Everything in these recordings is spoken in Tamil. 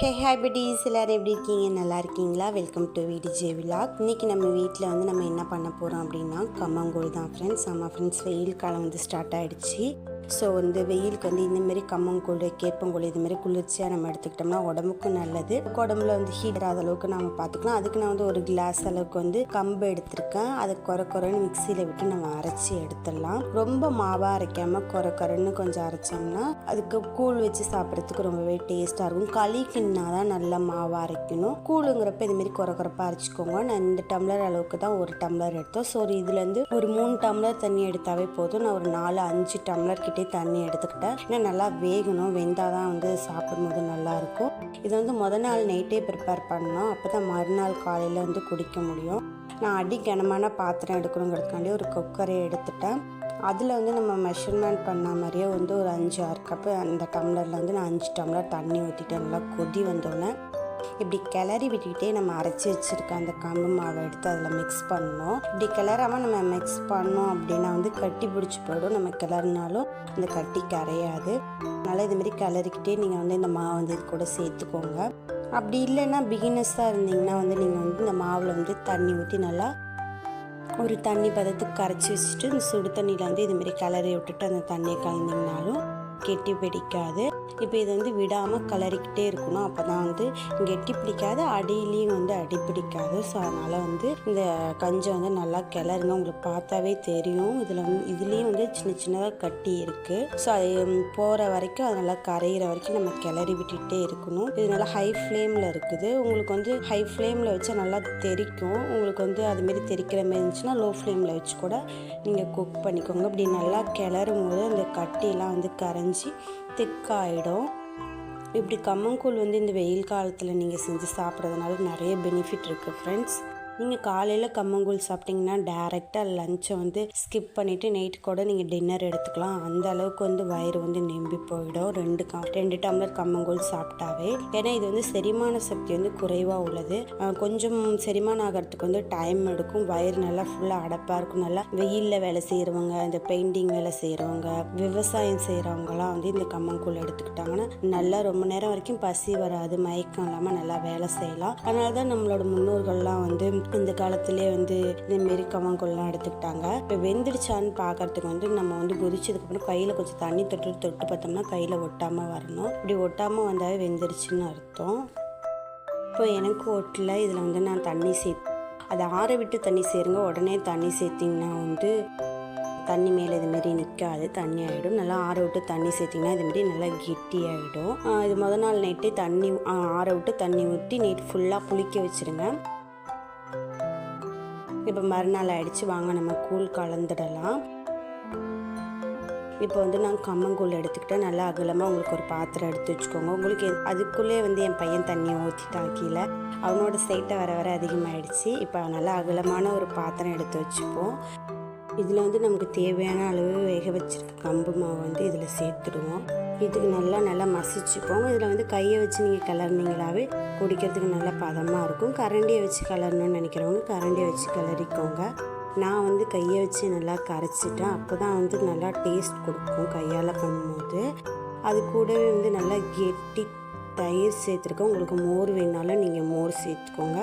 ஹே ஹாய் buddies, எல்லோரும் எப்படி இருக்கீங்க? நல்லா இருக்கீங்களா? Welcome to VDJ vlog. இன்றைக்கி நம்ம வீட்டில் வந்து நம்ம என்ன பண்ண போகிறோம் அப்படின்னா கம்மங்கூழ் தான் ஃப்ரெண்ட்ஸ். ஆமாம் ஃப்ரெண்ட்ஸ், வெயில் காலம் வந்து ஸ்டார்ட் ஆகிடுச்சு. ஸோ வந்து வெயிலுக்கு வந்து இந்தமாரி கம்மங்கூழ், கேப்பங்கூழ் இதுமாரி குளிர்ச்சியாக நம்ம எடுத்துக்கிட்டோம்னா உடம்புக்கும் நல்லது. உடம்புல வந்து ஹீட் ஆகாத அளவுக்கு நம்ம பார்த்துக்கலாம். அதுக்கு நான் வந்து ஒரு கிளாஸ் அளவுக்கு வந்து கம்பு எடுத்திருக்கேன். அதை குறைன்னு மிக்சியில் விட்டு நம்ம அரைச்சி எடுத்துடலாம். ரொம்ப மாவாக அரைக்காமல் குறைன்னு கொஞ்சம் அரைச்சோம்னா அதுக்கு கூழ் வச்சு சாப்பிட்றதுக்கு ரொம்பவே டேஸ்ட்டாக இருக்கும். களி கிண்ணா தான் நல்லா மாவாக அரைக்கணும். கூழுங்கிறப்ப இதுமாரி குறைப்பாக அரைச்சிக்கோங்க. நான் இந்த டம்ளர் அளவுக்கு தான் ஒரு டம்ளர் எடுத்தோம். ஸோ இதுலேருந்து ஒரு 3 டம்ளர் தண்ணி எடுத்தாவே போதும். நான் ஒரு 4-5 டம்ளர் கிட்டே தண்ணி எடுத்துக்கிட்டேன். ஏன்னா நல்லா வேகணும், வெந்தால் தான் வந்து சாப்பிடும்போது நல்லாயிருக்கும். இது வந்து முதல் நாள் நைட்டே ப்ரிப்பேர் பண்ணணும். அப்போ தான் மறுநாள் காலையில் வந்து குடிக்க முடியும். நான் அடி கனமான பாத்திரம் எடுக்கணுங்கிறதுக்காண்டி ஒரு குக்கரை எடுத்துட்டேன். அதில் வந்து நம்ம மெஷர்மெண்ட் பண்ண மாதிரியே வந்து ஒரு 5-6 கப்பு அந்த டம்ளரில் வந்து நான் 5 டம்ளர் தண்ணி ஊற்றிட்டேன். நல்லா கொதி வந்தோடனே இப்படி கிளறி விட்டுக்கிட்டே நம்ம அரைச்சி வச்சுருக்க அந்த கம்பு மாவை எடுத்து அதில் மிக்ஸ் பண்ணணும். இப்படி கிளறாமல் நம்ம மிக்ஸ் பண்ணோம் அப்படின்னா வந்து கட்டி பிடிச்சி போயிடும். நம்ம கிளறினாலும் இந்த கட்டி கரையாது. அதனால் இதுமாரி கிளறிக்கிட்டே நீங்கள் வந்து இந்த மாவு வந்து இது கூட சேர்த்துக்கோங்க. அப்படி இல்லைன்னா பிகினர்ஸாக இருந்தீங்கன்னா வந்து நீங்கள் வந்து இந்த மாவில் வந்து தண்ணி ஊற்றி நல்லா ஒரு தண்ணி பதத்துக்கு கரைச்சி வச்சுட்டு இந்த சுடு தண்ணியில் வந்து இதுமாரி கிளறி விட்டுட்டு அந்த தண்ணியை கலந்திங்கனாலும் கெட்டி பிடிக்காது. இப்போ இதை வந்து விடாமல் கிளறிக்கிட்டே இருக்கணும். அப்போ தான் வந்து கெட்டி பிடிக்காது, அடியிலையும் வந்து அடி பிடிக்காது. ஸோ அதனால் வந்து இந்த கஞ்சை வந்து நல்லா கிளறுங்க. உங்களுக்கு பார்த்தாவே தெரியும். இதுலேயும் வந்து சின்னதாக கட்டி இருக்குது. ஸோ அது போகிற வரைக்கும் அது நல்லா கரைகிற வரைக்கும் நம்ம கிளறி விட்டுகிட்டே இருக்கணும். இது நல்லா ஹை ஃப்ளேமில் இருக்குது. உங்களுக்கு வந்து ஹை ஃப்ளேமில் வச்சா நல்லா தெரிக்கும். உங்களுக்கு வந்து அதுமாரி தெரிக்கிற மாதிரி இருந்துச்சுன்னா லோ ஃப்ளேமில் வச்சு கூட நீங்கள் குக் பண்ணிக்கோங்க. இப்படி நல்லா கிளறும் போது அந்த கட்டிலாம் வந்து கரைஞ்சி திக்காயிடும். இப்படி கம்மங்கூழ் வந்து இந்த வெயில் காலத்தில் நீங்கள் செஞ்சு சாப்பிட்றதுனால நிறைய பெனிஃபிட் இருக்குது ஃப்ரெண்ட்ஸ். நீங்கள் காலையில் கம்மங்கூழ் சாப்பிட்டிங்கன்னா டேரெக்டாக லஞ்சை வந்து ஸ்கிப் பண்ணிவிட்டு நைட்டு கூட நீங்கள் டின்னர் எடுத்துக்கலாம். அந்த அளவுக்கு வந்து வயிறு வந்து நெம்பி போயிடும் 2 டம்ளர் கம்மங்கூழ் சாப்பிட்டாவே. ஏன்னா இது வந்து செரிமான சக்தி வந்து குறைவாக உள்ளது. கொஞ்சம் செரிமானம் ஆகிறதுக்கு வந்து டைம் எடுக்கும். வயிறு நல்லா ஃபுல்லாக அடப்பாக இருக்கும். நல்லா வெயிலில் வேலை செய்கிறவங்க, இந்த பெயிண்டிங் வேலை செய்கிறவங்க, விவசாயம் செய்கிறவங்கலாம் வந்து இந்த கம்மங்கூழ் எடுத்துக்கிட்டாங்கன்னா நல்லா ரொம்ப நேரம் வரைக்கும் பசி வராது, மயக்கம் இல்லாமல் நல்லா வேலை செய்யலாம். அதனால தான் நம்மளோட முன்னோர்கள்லாம் வந்து இந்த காலத்திலே வந்து இதுமாரி கம்மங்கூழ்லாம் எடுத்துக்கிட்டாங்க. இப்போ வெந்துடுச்சான்னு பார்க்கறதுக்கு வந்து நம்ம வந்து கொதிச்சதுக்கப்புறம் கையில் கொஞ்சம் தண்ணி தொட்டு பார்த்தோம்னா கையில் ஒட்டாமல் வரணும். இப்படி ஒட்டாமல் வந்தாவே வெந்துடுச்சுன்னு அர்த்தம். இப்போ எனக்கு ஒட்டல. இதில் வந்து நான் தண்ணி அதை ஆற விட்டு தண்ணி சேருங்க. உடனே தண்ணி சேர்த்திங்கன்னா வந்து தண்ணி மேலே இதுமாரி நிற்காது, தண்ணி ஆகிடும். நல்லா ஆற விட்டு தண்ணி சேர்த்திங்கன்னா இதுமாரி நல்லா கெட்டி ஆகிடும். இது முதல் நாள் நைட்டே தண்ணி ஆற விட்டு தண்ணி ஊற்றி நைட் ஃபுல்லாக புளிக்க வச்சுருங்க. இப்போ மறுநாள் ஆகிடுச்சு, வாங்க நம்ம கூழ் கலந்துடலாம். இப்போ வந்து நான் கம்மங்கூழ் எடுத்துக்கிட்டேன். நல்லா அகலமாக உங்களுக்கு ஒரு பாத்திரம் எடுத்து வச்சுக்கோங்க. உங்களுக்கு அதுக்குள்ளே வந்து என் பையன் தண்ணியை ஊற்றிட்டான் கீழே. அவனோட சேட்டை வர அதிகமாகிடுச்சு. இப்போ நல்லா அகலமான ஒரு பாத்திரம் எடுத்து வச்சுப்போம். இதில் வந்து நமக்கு தேவையான அளவு வேக வச்சுருக்க கம்பு மாவு வந்து இதில் சேர்த்துடுவோம். இதுக்கு நல்லா மசிச்சுப்போம். இதில் வந்து கையை வச்சு நீங்கள் கிளறினீங்களாவே குடிக்கிறதுக்கு நல்லா பதமாக இருக்கும். கரண்டியை வச்சு கிளறணும்னு நினைக்கிறவங்க கரண்டியை வச்சு கிளறிக்கோங்க. நான் வந்து கையை வச்சு நல்லா கரைச்சிட்டேன். அப்போ தான் வந்து நல்லா டேஸ்ட் கொடுக்கும் கையால் பண்ணும்போது. அது கூடவே வந்து நல்லா கெட்டி தயிர் சேர்த்துருக்கோம். உங்களுக்கு மோர் வேணாலும் நீங்கள் மோர் சேர்த்துக்கோங்க.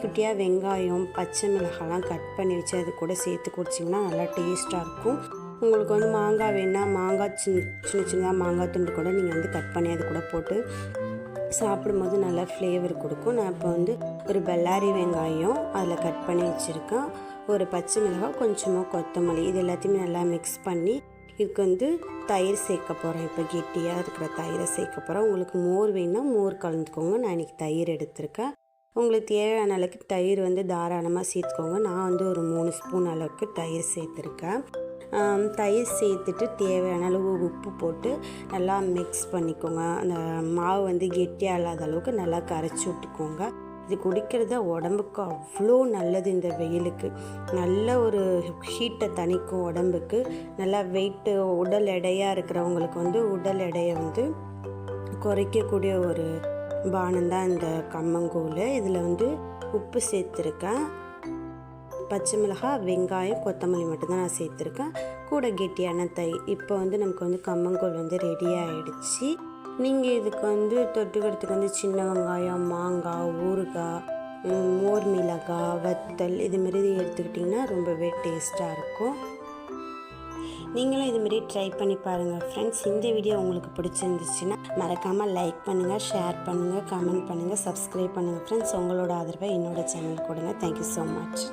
குட்டியாக வெங்காயம், பச்சை மிளகாலாம் கட் பண்ணி வச்சு அது கூட சேர்த்து குடிச்சிங்கன்னா நல்லா டேஸ்ட்டாக இருக்கும். உங்களுக்கு வந்து மாங்காய் வேணால் மாங்காய் சின்னதாக மாங்காய் துண்டு கூட நீங்கள் வந்து கட் பண்ணி அது கூட போட்டு சாப்பிடும்போது நல்லா ஃப்ளேவர் கொடுக்கும். நான் இப்போ வந்து ஒரு பெல்லாரி வெங்காயம் அதில் கட் பண்ணி வச்சுருக்கேன். ஒரு பச்சை மிளகாய், கொஞ்சமாக கொத்தமல்லி, இது எல்லாத்தையுமே நல்லா மிக்ஸ் பண்ணி இதுக்கு வந்து தயிர் சேர்க்க போகிறேன். இப்போ கெட்டியாக இருக்கிற தயிரை சேர்க்க போகிறேன். உங்களுக்கு மோர் வேணால் மோர் கலந்துக்கோங்க. நான் இன்றைக்கி தயிர் எடுத்திருக்கேன். உங்களுக்கு தேவையான அளவுக்கு தயிர் வந்து தாராளமாக சேர்த்துக்கோங்க. நான் வந்து ஒரு 3 ஸ்பூன் அளவுக்கு தயிர் சேர்த்துருக்கேன். தயிர் சேர்த்துட்டு தேவையான அளவு உப்பு போட்டு நல்லா மிக்ஸ் பண்ணிக்கோங்க. அந்த மாவு வந்து கெட்டியாக இல்லாத அளவுக்கு நல்லா கரைச்சி விட்டுக்கோங்க. இது குடிக்கிறது உடம்புக்கு அவ்வளோ நல்லது. இந்த வெயிலுக்கு நல்ல ஒரு ஹீட்டை தணிக்கும் உடம்புக்கு. நல்லா வெயிட்டு உடல் எடையாக இருக்கிறவங்களுக்கு வந்து உடல் எடையை வந்து குறைக்கக்கூடிய ஒரு பானம் தான் இந்த கம்மங்கூழ். இதில் வந்து உப்பு சேர்த்துருக்கேன். பச்சை மிளகாய், வெங்காயம், கொத்தமல்லி மட்டும்தான் நான் சேர்த்துருக்கேன். கூட கெட்டியான தயிர். இப்போ வந்து நமக்கு வந்து கம்மங்கூழ் வந்து ரெடி ஆகிடுச்சு. நீங்கள் இதுக்கு வந்து தொட்டுக்கிறதுக்கு வந்து சின்ன வெங்காயம், மாங்காய், ஊறுகாய், மோர் மிளகாய், வத்தல் இதுமாரி எடுத்துக்கிட்டிங்கன்னா ரொம்பவே டேஸ்ட்டாக இருக்கும். நீங்களும் இதுமாரி ட்ரை பண்ணி பாருங்கள் ஃப்ரெண்ட்ஸ். இந்த வீடியோ உங்களுக்கு பிடிச்சிருந்துச்சுன்னா மறக்காமல் லைக் பண்ணுங்கள், ஷேர் பண்ணுங்கள், கமெண்ட் பண்ணுங்கள், சப்ஸ்கிரைப் பண்ணுங்கள் ஃப்ரெண்ட்ஸ். உங்களோட ஆதரவை என்னோட சேனல் கொடுங்க. Thank you so much.